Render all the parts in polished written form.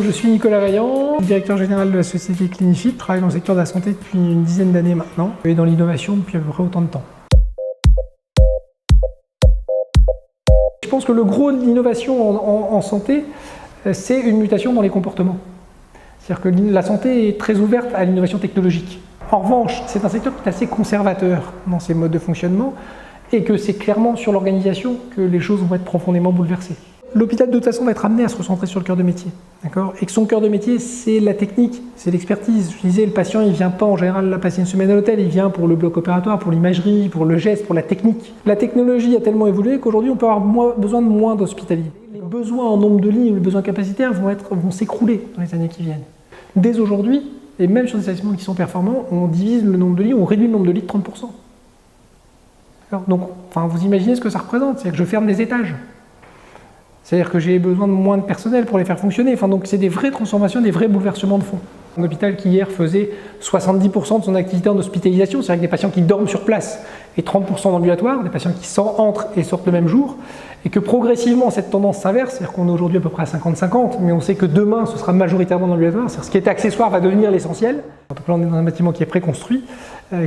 Je suis Nicolas Vaillant, directeur général de la société Clinifit. Je travaille dans le secteur de la santé depuis une dizaine d'années maintenant et dans l'innovation depuis à peu près autant de temps. Je pense que le gros de l'innovation en santé, c'est une mutation dans les comportements. C'est-à-dire que la santé est très ouverte à l'innovation technologique. En revanche, c'est un secteur qui est assez conservateur dans ses modes de fonctionnement et que c'est clairement sur l'organisation que les choses vont être profondément bouleversées. L'hôpital de toute façon va être amené à se recentrer sur le cœur de métier, d'accord ? Et que son cœur de métier, c'est la technique, c'est l'expertise. Je disais, le patient, il vient pas en général passer une semaine à l'hôtel, il vient pour le bloc opératoire, pour l'imagerie, pour le geste, pour la technique. La technologie a tellement évolué qu'aujourd'hui, on peut avoir besoin de moins d'hospitaliers. Les besoins en nombre de lits ou les besoins capacitaires vont s'écrouler dans les années qui viennent. Dès aujourd'hui, et même sur des établissements qui sont performants, on divise le nombre de lits, on réduit le nombre de lits de 30%. Donc, vous imaginez ce que ça représente, c'est-à-dire que je ferme des étages. C'est-à-dire que j'ai besoin de moins de personnel pour les faire fonctionner. Donc c'est des vraies transformations, des vrais bouleversements de fond. Un hôpital qui hier faisait 70% de son activité en hospitalisation, c'est-à-dire des patients qui dorment sur place, et 30% d'ambulatoire, des patients qui entrent et sortent le même jour, et que progressivement cette tendance s'inverse, c'est-à-dire qu'on est aujourd'hui à peu près à 50-50, mais on sait que demain ce sera majoritairement d'ambulatoire, c'est-à-dire ce qui est accessoire va devenir l'essentiel. Donc là on est dans un bâtiment qui est préconstruit,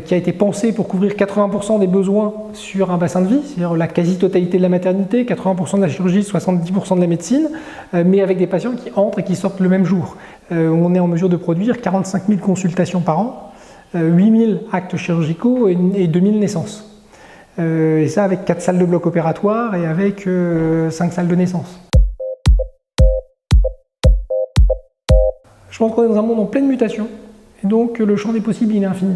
qui a été pensé pour couvrir 80% des besoins sur un bassin de vie, c'est-à-dire la quasi-totalité de la maternité, 80% de la chirurgie, 70% de la médecine, mais avec des patients qui entrent et qui sortent le même jour. On est en mesure de produire 45 000 consultations par an, 8 000 actes chirurgicaux et 2 000 naissances. Et ça avec 4 salles de bloc opératoire et avec 5 salles de naissance. Je pense qu'on est dans un monde en pleine mutation, et donc le champ des possibles il est infini.